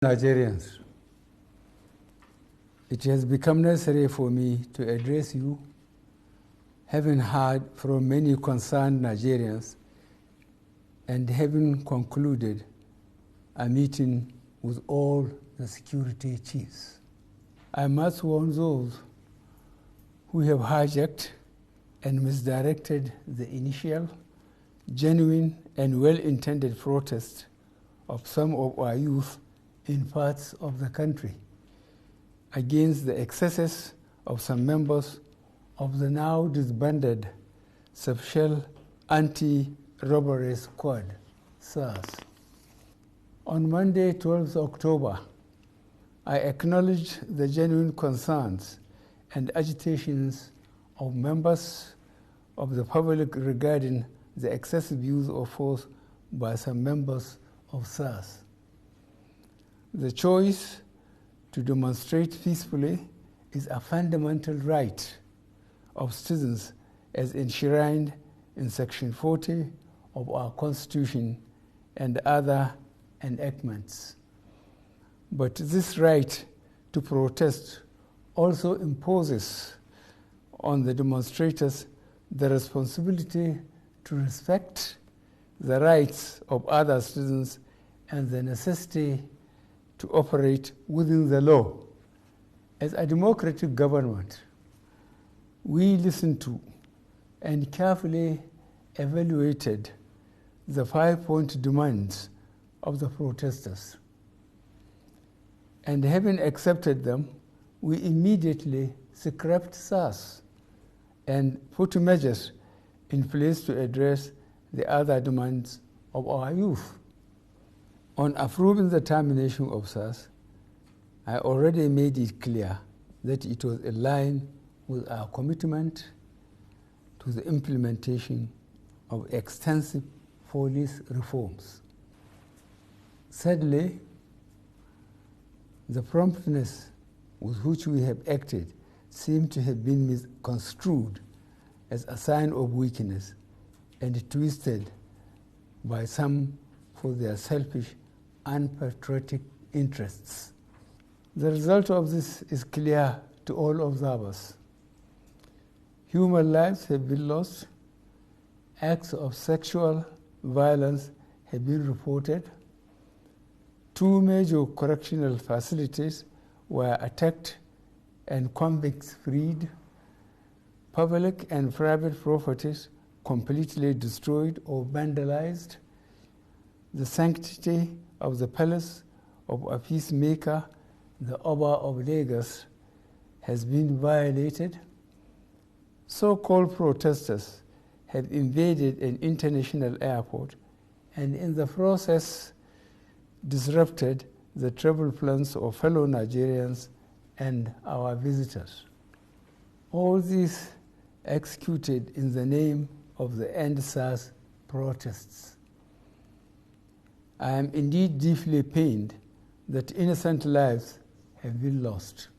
Nigerians, it has become necessary for me to address you, having heard from many concerned Nigerians and having concluded a meeting with all the security chiefs. I must warn those who have hijacked and misdirected the initial, genuine, and well-intended protest of some of our youth in parts of the country against the excesses of some members of the now disbanded Special Anti-Robbery Squad, SARS. On Monday, 12th October, I acknowledged the genuine concerns and agitations of members of the public regarding the excessive use of force by some members of SARS. The choice to demonstrate peacefully is a fundamental right of citizens as enshrined in Section 40 of our Constitution and other enactments. But this right to protest also imposes on the demonstrators the responsibility to respect the rights of other citizens and the necessity to operate within the law. As a democratic government, we listened to and carefully evaluated the 5-point demands of the protesters. And having accepted them, we immediately scrapped SARS and put measures in place to address the other demands of our youth. On approving the termination of SARS, I already made it clear that it was in line with our commitment to the implementation of extensive police reforms. Sadly, the promptness with which we have acted seemed to have been misconstrued as a sign of weakness and twisted by some for their selfish, unpatriotic interests. The result of this is clear to all observers. Human lives have been lost, acts of sexual violence have been reported, 2 major correctional facilities were attacked and convicts freed, public and private properties completely destroyed or vandalized, the sanctity of the palace of a peacemaker, the Oba of Lagos, has been violated. So-called protesters have invaded an international airport and in the process disrupted the travel plans of fellow Nigerians and our visitors. All this executed in the name of the Endsars protests. I am indeed deeply pained that innocent lives have been lost.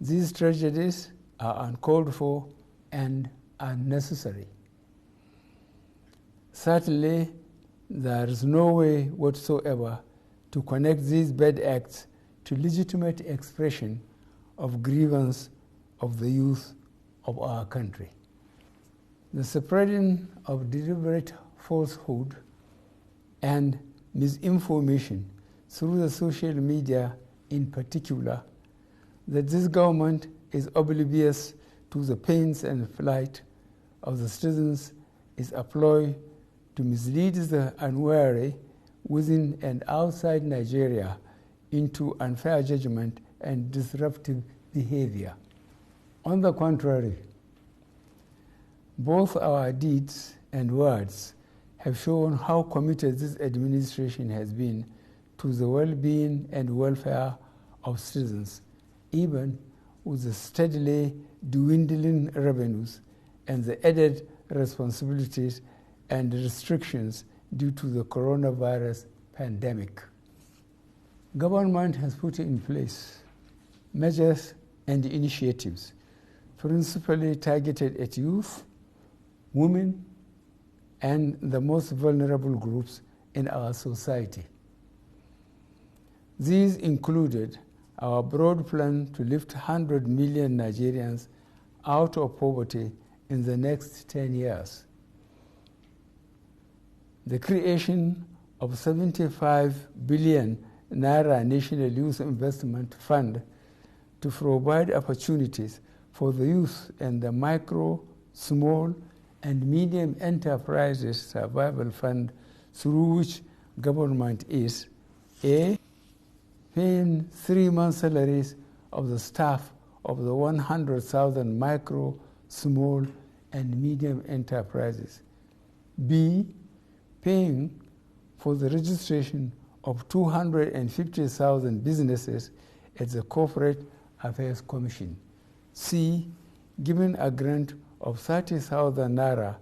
These tragedies are uncalled for and unnecessary. Certainly, there is no way whatsoever to connect these bad acts to legitimate expression of grievance of the youth of our country. The spreading of deliberate falsehood and misinformation through the social media in particular, that this government is oblivious to the pains and plight of the citizens is a ploy to mislead the unwary within and outside Nigeria into unfair judgment and disruptive behavior. On the contrary, both our deeds and words have shown how committed this administration has been to the well-being and welfare of citizens, even with the steadily dwindling revenues and the added responsibilities and restrictions due to the coronavirus pandemic. Government has put in place measures and initiatives principally targeted at youth, women, and the most vulnerable groups in our society. These included our broad plan to lift 100 million Nigerians out of poverty in the next 10 years. The creation of 75 billion Naira National Youth Investment Fund to provide opportunities for the youth and the micro, small, and medium enterprises survival fund, through which government is A, paying 3 months' salaries of the staff of the 100,000 micro, small, and medium enterprises. B, paying for the registration of 250,000 businesses at the Corporate Affairs Commission. C, giving a grant of 30,000 Naira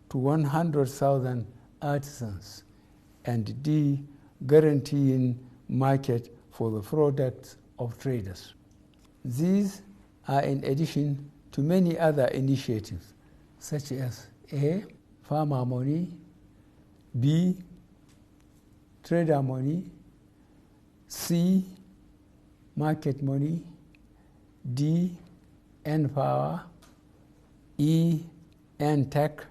to 100,000 artisans. And D, guaranteeing market for the products of traders. These are in addition to many other initiatives, such as A, farmer money, B, trader money, C, market money, D, N-Power, E, N-Tech,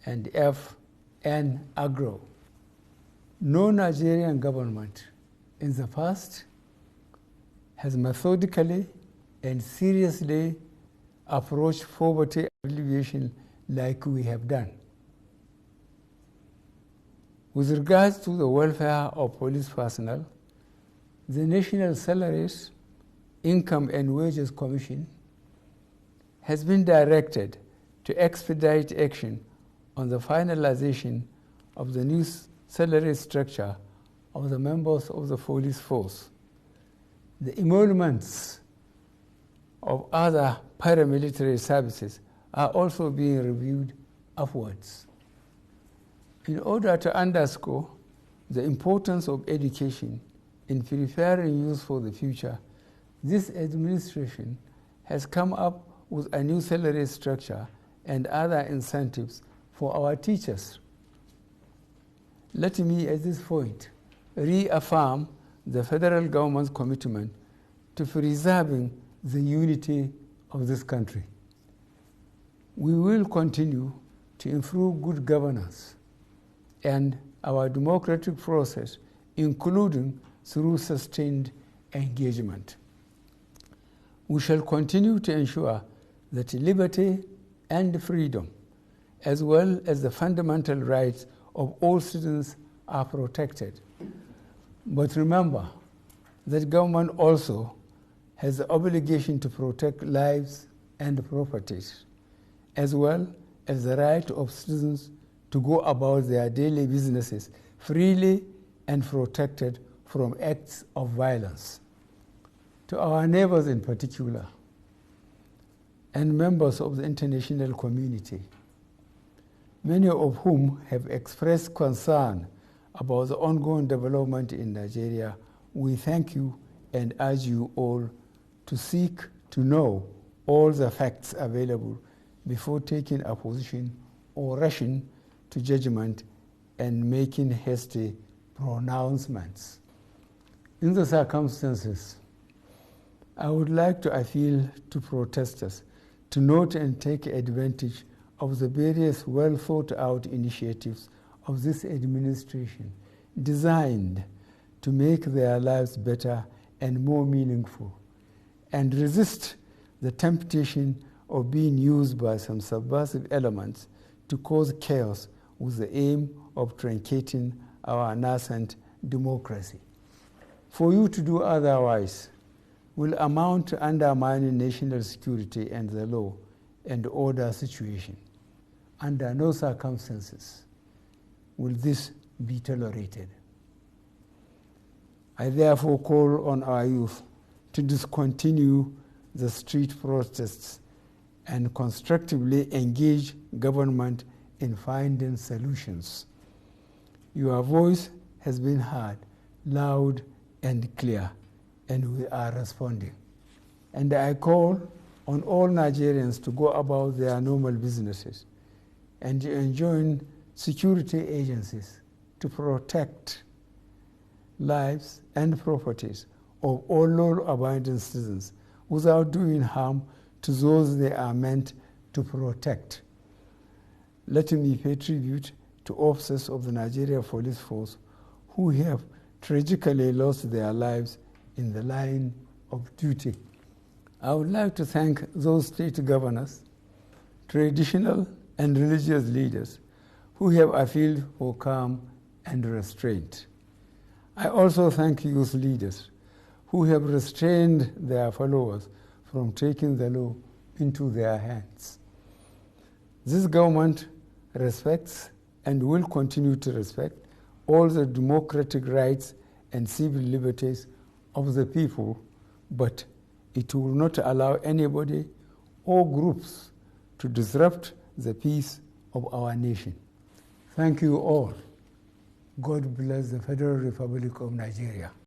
and F, N-Agro. No Nigerian government in the past has methodically and seriously approached poverty alleviation like we have done. With regards to the welfare of police personnel, the National Salaries, Income and Wages Commission has been directed to expedite action on the finalization of the new salary structure of the members of the police force. The emoluments of other paramilitary services are also being reviewed upwards. In order to underscore the importance of education in preparing youth for the future, this administration has come up with a new salary structure and other incentives for our teachers. Let me, at this point, reaffirm the federal government's commitment to preserving the unity of this country. We will continue to improve good governance and our democratic process, including through sustained engagement. We shall continue to ensure that liberty and freedom, as well as the fundamental rights of all citizens, are protected. But remember that government also has the obligation to protect lives and properties, as well as the right of citizens to go about their daily businesses freely and protected from acts of violence. To our neighbors in particular, and members of the international community, many of whom have expressed concern about the ongoing development in Nigeria, we thank you and urge you all to seek to know all the facts available before taking a position or rushing to judgment and making hasty pronouncements. In the circumstances, I would like to appeal to protesters to note and take advantage of the various well-thought-out initiatives of this administration designed to make their lives better and more meaningful, and resist the temptation of being used by some subversive elements to cause chaos with the aim of truncating our nascent democracy. For you to do otherwise will amount to undermining national security and the law and order situation. Under no circumstances will this be tolerated. I therefore call on our youth to discontinue the street protests and constructively engage government in finding solutions. Your voice has been heard loud and clear, and we are responding. And I call on all Nigerians to go about their normal businesses and to enjoin security agencies to protect lives, and properties of all law-abiding citizens without doing harm to those they are meant to protect. Let me pay tribute to officers of the Nigeria Police Force who have tragically lost their lives in the line of duty. I would like to thank those state governors, traditional and religious leaders who have appealed for calm and restraint. I also thank youth leaders who have restrained their followers from taking the law into their hands. This government respects and will continue to respect all the democratic rights and civil liberties of the people, but it will not allow anybody or groups to disrupt the peace of our nation. Thank you all. God bless the Federal Republic of Nigeria.